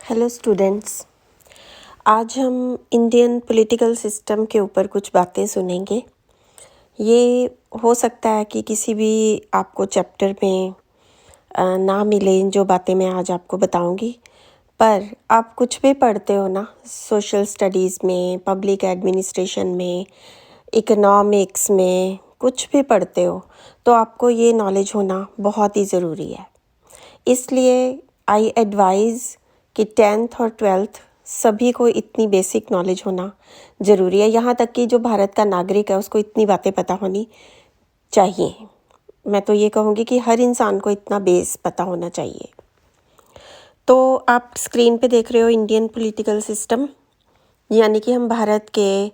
Hello students. आज हम Indian political system के ऊपर कुछ बातें सुनेंगे। ये हो सकता है कि किसी भी आपको चैप्टर में ना मिले जो बातें मैं आज आपको बताऊंगी, पर आप कुछ भी पढ़ते हो ना, सोशल स्टडीज़ में, पब्लिक एडमिनिस्ट्रेशन में, इकोनॉमिक्स में, कुछ भी पढ़ते हो तो आपको ये नॉलेज होना बहुत ही ज़रूरी है। इसलिए आई एडवाइज़ कि 10th और 12th सभी को इतनी बेसिक नॉलेज होना ज़रूरी है। यहाँ तक कि जो भारत का नागरिक है उसको इतनी बातें पता होनी चाहिए। मैं तो ये कहूँगी कि हर इंसान को इतना बेस पता होना चाहिए। तो आप स्क्रीन पे देख रहे हो इंडियन पॉलिटिकल सिस्टम, यानी कि हम भारत के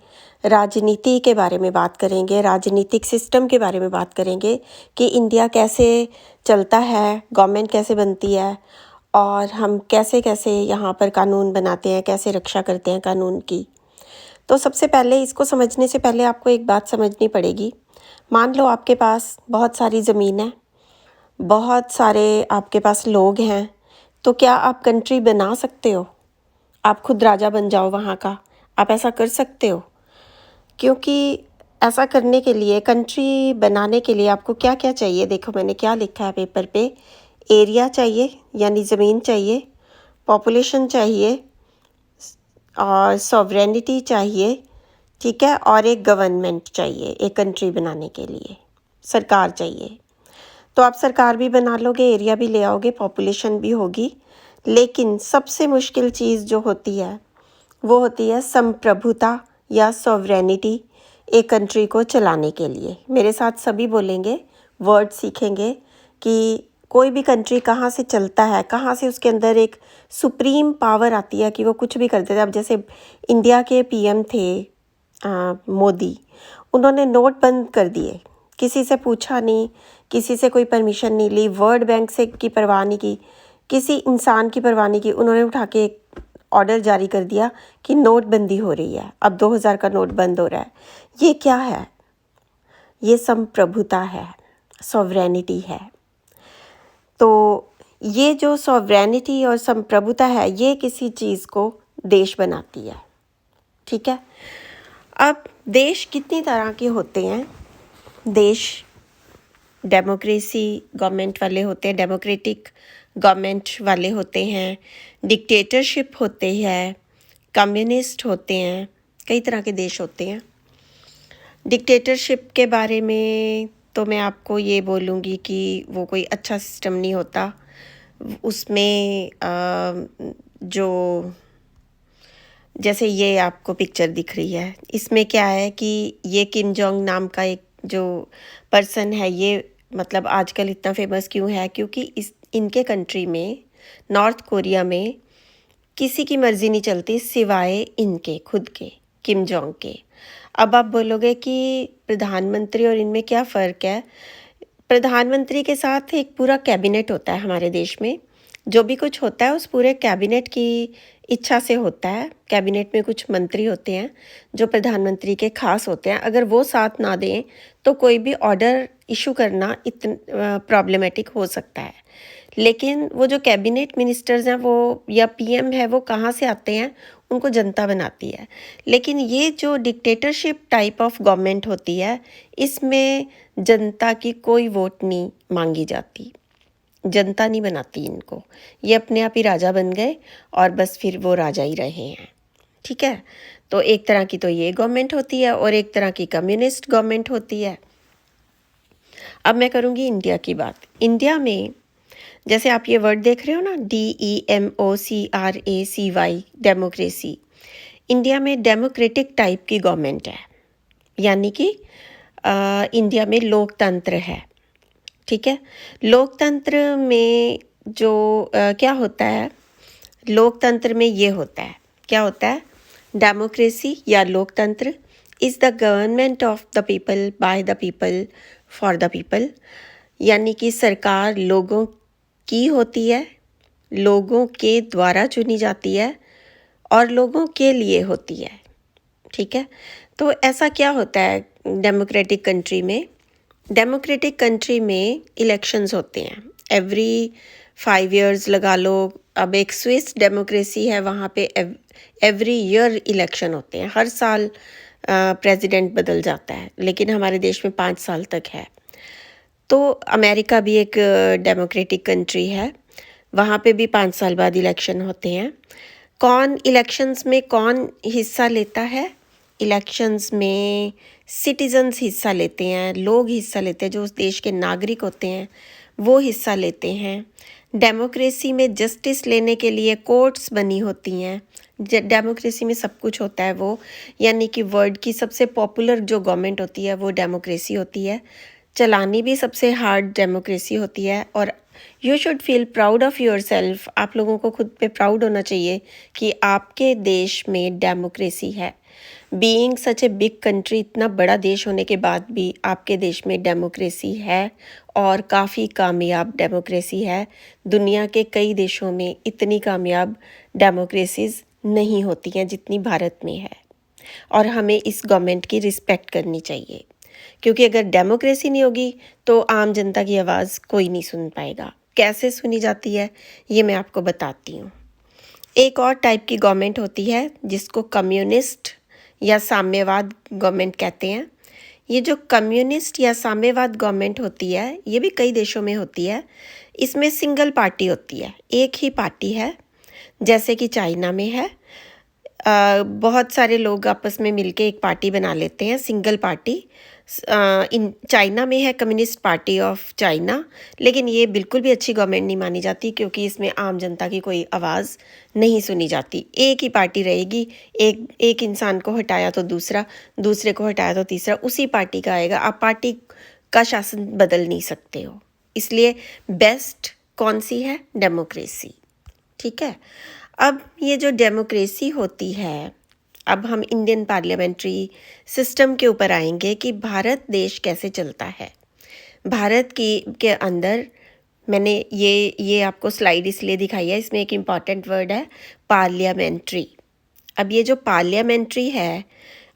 राजनीति के बारे में बात करेंगे, राजनीतिक सिस्टम के बारे में बात करेंगे कि इंडिया कैसे चलता है, गवर्नमेंट कैसे बनती है और हम कैसे कैसे यहाँ पर कानून बनाते हैं, कैसे रक्षा करते हैं कानून की। तो सबसे पहले इसको समझने से पहले आपको एक बात समझनी पड़ेगी। मान लो आपके पास बहुत सारी ज़मीन है, बहुत सारे आपके पास लोग हैं, तो क्या आप कंट्री बना सकते हो? आप खुद राजा बन जाओ वहाँ का, आप ऐसा कर सकते हो? क्योंकि ऐसा करने के लिए, कंट्री बनाने के लिए आपको क्या क्या चाहिए? देखो मैंने क्या लिखा है पेपर पे। एरिया चाहिए यानी ज़मीन चाहिए, पॉपुलेशन चाहिए और सॉवरेनिटी चाहिए, ठीक है, और एक गवर्नमेंट चाहिए। एक कंट्री बनाने के लिए सरकार चाहिए। तो आप सरकार भी बना लोगे, एरिया भी ले आओगे, पॉपुलेशन भी होगी, लेकिन सबसे मुश्किल चीज़ जो होती है वो होती है संप्रभुता या सॉवरेनिटी एक कंट्री को चलाने के लिए। मेरे साथ सभी बोलेंगे, वर्ड सीखेंगे कि कोई भी कंट्री कहाँ से चलता है, कहाँ से उसके अंदर एक सुप्रीम पावर आती है कि वो कुछ भी कर देते हैं। अब जैसे इंडिया के पीएम थे मोदी, उन्होंने नोट बंद कर दिए, किसी से पूछा नहीं, किसी से कोई परमिशन नहीं ली, वर्ल्ड बैंक से की परवाह नहीं की, किसी इंसान की परवाह नहीं की, उन्होंने उठा के एक ऑर्डर जारी कर दिया कि नोटबंदी हो रही है, अब 2000 का नोट बंद हो रहा है। ये क्या है? ये संप्रभुता है, सॉवरेनिटी है। तो ये जो सॉवरेनिटी और संप्रभुता है, ये किसी चीज़ को देश बनाती है, ठीक है। अब देश कितनी तरह के होते हैं? देश डेमोक्रेसी गवर्नमेंट वाले होते हैं, डेमोक्रेटिक गवर्नमेंट वाले होते हैं, डिक्टेटरशिप होते हैं, कम्युनिस्ट होते हैं, कई तरह के देश होते हैं। डिक्टेटरशिप के बारे में तो मैं आपको ये बोलूँगी कि वो कोई अच्छा सिस्टम नहीं होता। उसमें जो जैसे ये आपको पिक्चर दिख रही है, इसमें क्या है कि ये किम जोंग नाम का एक जो पर्सन है, ये मतलब आजकल इतना फेमस क्यों है? क्योंकि इनके कंट्री में, नॉर्थ कोरिया में, किसी की मर्जी नहीं चलती सिवाय इनके खुद के, किम जोंग के। अब आप बोलोगे कि प्रधानमंत्री और इनमें क्या फ़र्क है? प्रधानमंत्री के साथ एक पूरा कैबिनेट होता है हमारे देश में। जो भी कुछ होता है उस पूरे कैबिनेट की इच्छा से होता है। कैबिनेट में कुछ मंत्री होते हैं जो प्रधानमंत्री के खास होते हैं। अगर वो साथ ना दें तो कोई भी ऑर्डर इशू करना इतना प्रॉब्लमेटिक हो सकता है। लेकिन वो जो कैबिनेट मिनिस्टर्स हैं वो या पीएम है, वो कहाँ से आते हैं? उनको जनता बनाती है। लेकिन ये जो डिक्टेटरशिप टाइप ऑफ गवर्नमेंट होती है, इसमें जनता की कोई वोट नहीं मांगी जाती, जनता नहीं बनाती इनको। ये अपने आप ही राजा बन गए और बस फिर वो राजा ही रहे हैं, ठीक है। तो एक तरह की तो ये गवर्नमेंट होती है और एक तरह की कम्युनिस्ट गवर्नमेंट होती है। अब मैं करूँगी इंडिया की बात। इंडिया में जैसे आप ये वर्ड देख रहे हो ना, DEMOCRACY, डेमोक्रेसी। इंडिया में डेमोक्रेटिक टाइप की गवर्नमेंट है, यानी कि इंडिया में लोकतंत्र है, ठीक है। लोकतंत्र में जो क्या होता है, लोकतंत्र में ये होता है, क्या होता है? डेमोक्रेसी या लोकतंत्र is the government of the people, by the people, for the people. यानी कि सरकार लोगों की होती है, लोगों के द्वारा चुनी जाती है और लोगों के लिए होती है, ठीक है। तो ऐसा क्या होता है डेमोक्रेटिक कंट्री में? डेमोक्रेटिक कंट्री में इलेक्शंस होते हैं एवरी 5 इयर्स लगा लो। अब एक स्विस डेमोक्रेसी है, वहाँ पे एवरी ईयर इलेक्शन होते हैं, हर साल प्रेसिडेंट बदल जाता है, लेकिन हमारे देश में 5 साल तक है। तो अमेरिका भी एक डेमोक्रेटिक कंट्री है, वहाँ पे भी 5 साल बाद इलेक्शन होते हैं। कौन इलेक्शंस में कौन हिस्सा लेता है? इलेक्शंस में सिटीजन्स हिस्सा लेते हैं, लोग हिस्सा लेते हैं, जो उस देश के नागरिक होते हैं वो हिस्सा लेते हैं। डेमोक्रेसी में जस्टिस लेने के लिए कोर्ट्स बनी होती हैं। डेमोक्रेसी में सब कुछ होता है वो, यानी कि वर्ल्ड की सबसे पॉपुलर जो गवर्नमेंट होती है वो डेमोक्रेसी होती है। चलानी भी सबसे हार्ड डेमोक्रेसी होती है। और you should feel proud of your self, आप लोगों को खुद पे प्राउड होना चाहिए कि आपके देश में डेमोक्रेसी है। Being such a big country, इतना बड़ा देश होने के बाद भी आपके देश में डेमोक्रेसी है, और काफ़ी कामयाब डेमोक्रेसी है। दुनिया के कई देशों में इतनी कामयाब डेमोक्रेसीज नहीं होती हैं जितनी भारत में है, और हमें इस गवर्नमेंट की रिस्पेक्ट करनी चाहिए, क्योंकि अगर डेमोक्रेसी नहीं होगी तो आम जनता की आवाज़ कोई नहीं सुन पाएगा। कैसे सुनी जाती है ये मैं आपको बताती हूँ। एक और टाइप की गवर्नमेंट होती है जिसको कम्युनिस्ट या साम्यवाद गवर्नमेंट कहते हैं। ये जो कम्युनिस्ट या साम्यवाद गवर्नमेंट होती है, ये भी कई देशों में होती है। इसमें सिंगल पार्टी होती है, एक ही पार्टी है, जैसे कि चाइना में है। बहुत सारे लोग आपस में मिलके एक पार्टी बना लेते हैं, सिंगल पार्टी। इन चाइना में है कम्युनिस्ट पार्टी ऑफ चाइना, लेकिन ये बिल्कुल भी अच्छी गवर्नमेंट नहीं मानी जाती, क्योंकि इसमें आम जनता की कोई आवाज़ नहीं सुनी जाती। एक ही पार्टी रहेगी, एक इंसान को हटाया तो दूसरा, दूसरे को हटाया तो तीसरा, उसी पार्टी का आएगा। आप पार्टी का शासन बदल नहीं सकते हो। इसलिए बेस्ट कौन सी है? डेमोक्रेसी। ठीक है। अब ये जो डेमोक्रेसी होती है, अब हम इंडियन पार्लियामेंट्री सिस्टम के ऊपर आएंगे कि भारत देश कैसे चलता है। भारत के अंदर मैंने ये आपको स्लाइड इसलिए दिखाई है, इसमें एक इम्पॉर्टेंट वर्ड है पार्लियामेंट्री। अब ये जो पार्लियामेंट्री है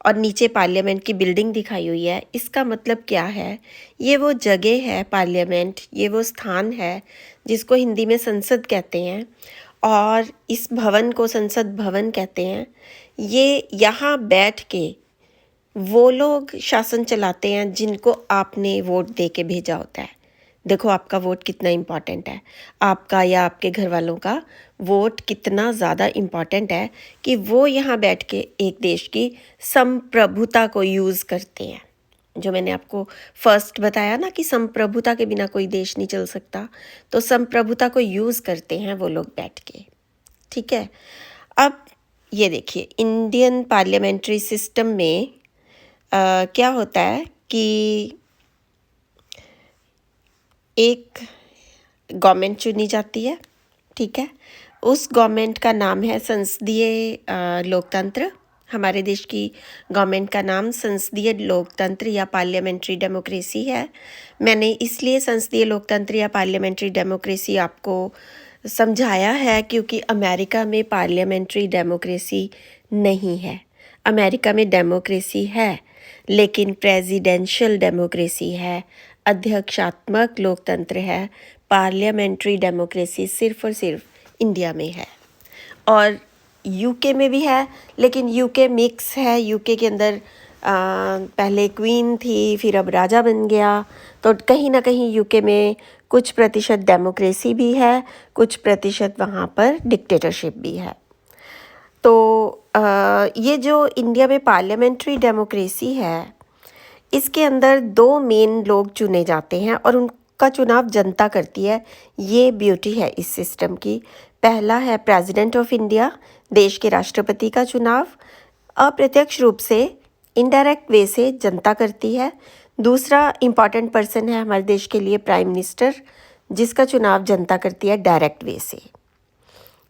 और नीचे पार्लियामेंट की बिल्डिंग दिखाई हुई है, इसका मतलब क्या है? ये वो जगह है, पार्लियामेंट, ये वो स्थान है जिसको हिंदी में संसद कहते हैं, और इस भवन को संसद भवन कहते हैं। ये यहाँ बैठ के वो लोग शासन चलाते हैं जिनको आपने वोट दे के भेजा होता है। देखो आपका वोट कितना इम्पॉर्टेंट है, आपका या आपके घर वालों का वोट कितना ज़्यादा इम्पॉर्टेंट है कि वो यहाँ बैठ के एक देश की संप्रभुता को यूज़ करते हैं। जो मैंने आपको फर्स्ट बताया ना कि संप्रभुता के बिना कोई देश नहीं चल सकता, तो संप्रभुता को यूज़ करते हैं वो लोग बैठ के। ठीक है। अब ये देखिए, इंडियन पार्लियामेंट्री सिस्टम में क्या होता है कि एक गवर्नमेंट चुनी जाती है। ठीक है। उस गवर्नमेंट का नाम है संसदीय लोकतंत्र। हमारे देश की गवर्नमेंट का नाम संसदीय लोकतंत्र या पार्लियामेंट्री डेमोक्रेसी है। मैंने इसलिए संसदीय लोकतंत्र या पार्लियामेंट्री डेमोक्रेसी आपको समझाया है क्योंकि अमेरिका में पार्लियामेंट्री डेमोक्रेसी नहीं है। अमेरिका में डेमोक्रेसी है, लेकिन प्रेसिडेंशियल डेमोक्रेसी है, अध्यक्षात्मक लोकतंत्र है। पार्लियामेंट्री डेमोक्रेसी सिर्फ और सिर्फ इंडिया में है, और यूके में भी है, लेकिन यूके मिक्स है। यूके के अंदर पहले क्वीन थी, फिर अब राजा बन गया, तो कहीं ना कहीं यूके में कुछ प्रतिशत डेमोक्रेसी भी है, कुछ प्रतिशत वहाँ पर डिक्टेटरशिप भी है। तो ये जो इंडिया में पार्लियामेंट्री डेमोक्रेसी है, इसके अंदर 2 मेन लोग चुने जाते हैं और उनका चुनाव जनता करती है। ये ब्यूटी है इस सिस्टम की। पहला है प्रेसिडेंट ऑफ इंडिया, देश के राष्ट्रपति का चुनाव अप्रत्यक्ष रूप से, इनडायरेक्ट वे से जनता करती है। दूसरा इम्पॉर्टेंट पर्सन है हमारे देश के लिए प्राइम मिनिस्टर, जिसका चुनाव जनता करती है डायरेक्ट वे से।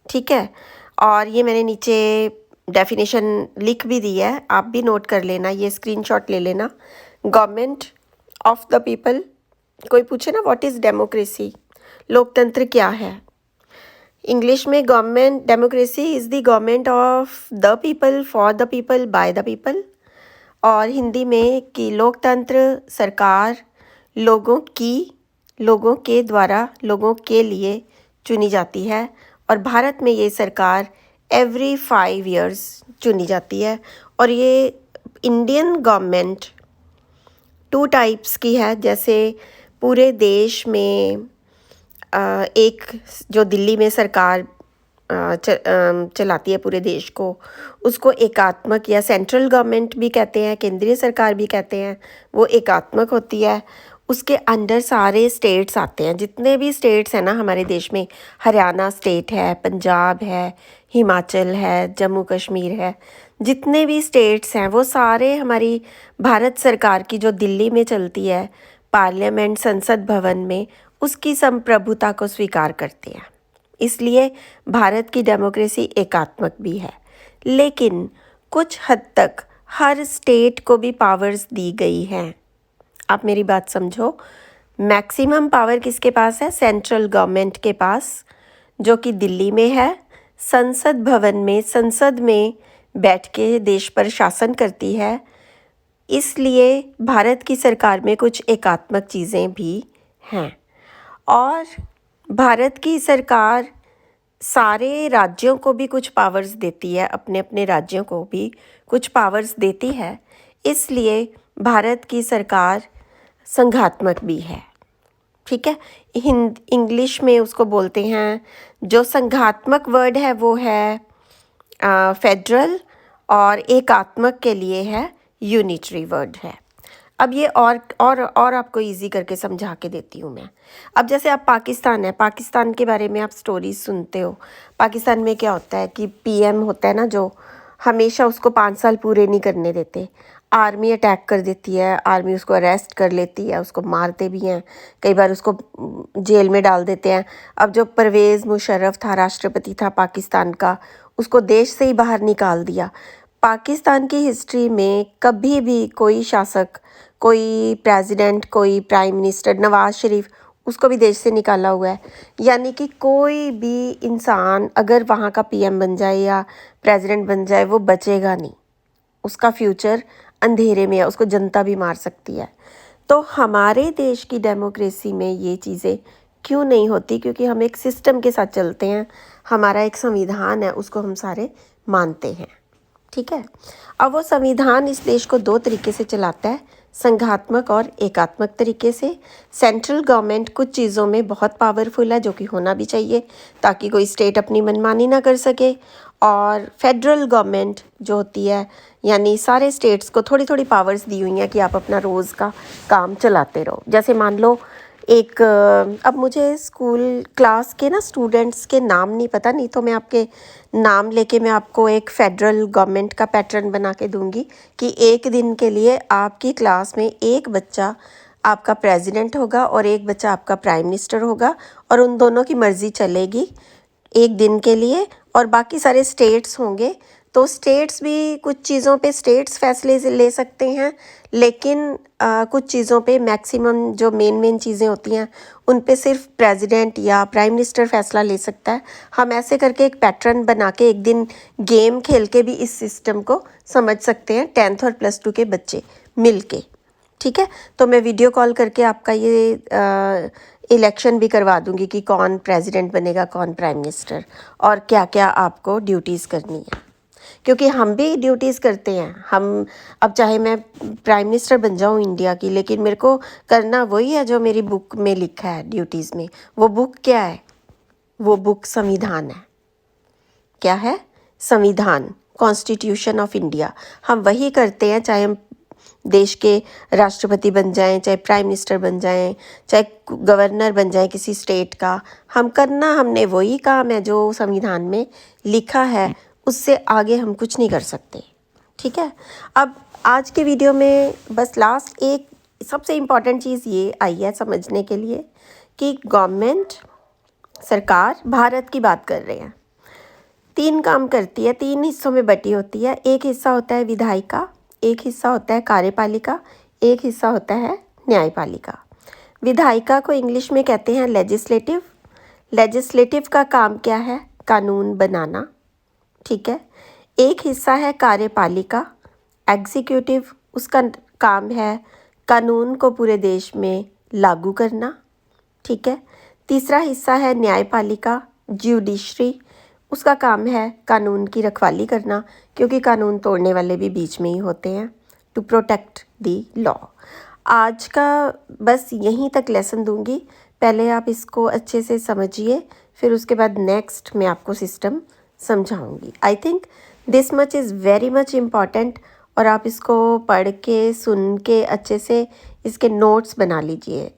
ठीक है। और ये मैंने नीचे डेफिनेशन लिख भी दी है, आप भी नोट कर लेना, ये स्क्रीनशॉट ले लेना। Government of the people. कोई पूछे ना व्हाट इज़ डेमोक्रेसी, लोकतंत्र क्या है? इंग्लिश में government, democracy is the government of the people, for the people, by the people. और हिंदी में कि लोकतंत्र सरकार लोगों की, लोगों के द्वारा, लोगों के लिए चुनी जाती है और भारत में ये सरकार एवरी 5 इयर्स चुनी जाती है। और ये इंडियन गवर्नमेंट 2 टाइप्स की है। जैसे पूरे देश में एक जो दिल्ली में सरकार चलाती है पूरे देश को, उसको एकात्मक या सेंट्रल गवर्नमेंट भी कहते हैं, केंद्रीय सरकार भी कहते हैं, वो एकात्मक होती है। उसके अंडर सारे स्टेट्स आते हैं, जितने भी स्टेट्स हैं ना हमारे देश में, हरियाणा स्टेट है, पंजाब है, हिमाचल है, जम्मू कश्मीर है, जितने भी स्टेट्स हैं वो सारे हमारी भारत सरकार की जो दिल्ली में चलती है पार्लियामेंट संसद भवन में, उसकी संप्रभुता को स्वीकार करते हैं। इसलिए भारत की डेमोक्रेसी एकात्मक भी है। लेकिन कुछ हद तक हर स्टेट को भी पावर्स दी गई हैं। आप मेरी बात समझो, मैक्सिमम पावर किसके पास है? सेंट्रल गवर्नमेंट के पास, जो कि दिल्ली में है, संसद भवन में, संसद में बैठ के देश पर शासन करती है। इसलिए भारत की सरकार में कुछ एकात्मक चीज़ें भी हैं। और भारत की सरकार सारे राज्यों को भी कुछ पावर्स देती है, अपने अपने राज्यों को भी कुछ पावर्स देती है। इसलिए भारत की सरकार संघात्मक भी है। ठीक है, इंग्लिश में उसको बोलते हैं, जो संघात्मक वर्ड है वो है फेडरल, और एकात्मक के लिए है यूनिटरी वर्ड है। अब ये और आपको इजी करके समझा के देती हूँ मैं। अब जैसे आप पाकिस्तान है, पाकिस्तान के बारे में आप स्टोरीज सुनते हो। पाकिस्तान में क्या होता है कि पीएम होता है ना, जो हमेशा उसको 5 साल पूरे नहीं करने देते। आर्मी अटैक कर देती है, आर्मी उसको अरेस्ट कर लेती है, उसको मारते भी हैं, कई बार उसको जेल में डाल देते हैं। अब जो परवेज़ मुशर्रफ था, राष्ट्रपति था पाकिस्तान का, उसको देश से ही बाहर निकाल दिया। पाकिस्तान की हिस्ट्री में कभी भी कोई शासक, कोई प्रेसिडेंट, कोई प्राइम मिनिस्टर, नवाज शरीफ, उसको भी देश से निकाला हुआ है। यानी कि कोई भी इंसान अगर वहाँ का पीएम बन जाए या प्रेसिडेंट बन जाए, वो बचेगा नहीं, उसका फ्यूचर अंधेरे में है, उसको जनता भी मार सकती है। तो हमारे देश की डेमोक्रेसी में ये चीज़ें क्यों नहीं होती? क्योंकि हम एक सिस्टम के साथ चलते हैं, हमारा एक संविधान है, उसको हम सारे मानते हैं। ठीक है, अब वो संविधान इस देश को 2 तरीके से चलाता है, संघात्मक और एकात्मक तरीके से। सेंट्रल गवर्नमेंट कुछ चीज़ों में बहुत पावरफुल है, जो कि होना भी चाहिए, ताकि कोई स्टेट अपनी मनमानी ना कर सके। और फेडरल गवर्नमेंट जो होती है, यानी सारे स्टेट्स को थोड़ी थोड़ी पावर्स दी हुई हैं कि आप अपना रोज़ का काम चलाते रहो। जैसे मान लो एक, अब मुझे स्कूल क्लास के ना स्टूडेंट्स के नाम नहीं पता, नहीं तो मैं आपके नाम लेके मैं आपको एक फेडरल गवर्नमेंट का पैटर्न बना के दूंगी कि एक दिन के लिए आपकी क्लास में एक बच्चा आपका प्रेसिडेंट होगा और एक बच्चा आपका प्राइम मिनिस्टर होगा, और उन दोनों की मर्ज़ी चलेगी एक दिन के लिए। और बाकी सारे स्टेट्स होंगे, तो स्टेट्स भी कुछ चीज़ों पे स्टेट्स फैसले ले सकते हैं, लेकिन कुछ चीज़ों पे मैक्सिमम जो मेन चीज़ें होती हैं उन पे सिर्फ प्रेसिडेंट या प्राइम मिनिस्टर फ़ैसला ले सकता है। हम ऐसे करके एक पैटर्न बना के एक दिन गेम खेल के भी इस सिस्टम को समझ सकते हैं, 10th और +2 के बच्चे मिल के। ठीक है, तो मैं वीडियो कॉल करके आपका ये इलेक्शन भी करवा दूंगी कि कौन प्रेसिडेंट बनेगा, कौन प्राइम मिनिस्टर, और क्या क्या आपको ड्यूटीज़ करनी है। क्योंकि हम भी ड्यूटीज़ करते हैं। हम, अब चाहे मैं प्राइम मिनिस्टर बन जाऊँ इंडिया की, लेकिन मेरे को करना वही है जो मेरी बुक में लिखा है ड्यूटीज़ में। वो बुक क्या है? वो बुक संविधान है। क्या है? संविधान, कॉन्स्टिट्यूशन ऑफ इंडिया। हम वही करते हैं, चाहे हम देश के राष्ट्रपति बन जाएं, चाहे प्राइम मिनिस्टर बन जाएं, चाहे गवर्नर बन जाएं किसी स्टेट का। हमने वही काम है जो संविधान में लिखा है, उससे आगे हम कुछ नहीं कर सकते। ठीक है, अब आज के वीडियो में बस लास्ट एक सबसे इम्पॉर्टेंट चीज़ ये आई है समझने के लिए कि गवर्नमेंट, सरकार, भारत की बात कर रहे हैं, 3 काम करती है, 3 हिस्सों में बटी होती है। एक हिस्सा होता है विधायिका, एक हिस्सा होता है कार्यपालिका, एक हिस्सा होता है न्यायपालिका। विधायिका को इंग्लिश में कहते हैं लेजिस्लेटिव। लेजिस्लेटिव का काम क्या है? कानून बनाना। ठीक है, एक हिस्सा है कार्यपालिका, एग्जीक्यूटिव, उसका काम है कानून को पूरे देश में लागू करना। ठीक है, तीसरा हिस्सा है न्यायपालिका, ज्यूडिशरी। उसका काम है कानून की रखवाली करना, क्योंकि कानून तोड़ने वाले भी बीच में ही होते हैं, टू प्रोटेक्ट दी लॉ। आज का बस यहीं तक लेसन दूंगी। पहले आप इसको अच्छे से समझिए, फिर उसके बाद नेक्स्ट मैं आपको सिस्टम समझाऊंगी। I think this much is very much important, और आप इसको पढ़ के सुन के अच्छे से इसके नोट्स बना लीजिए।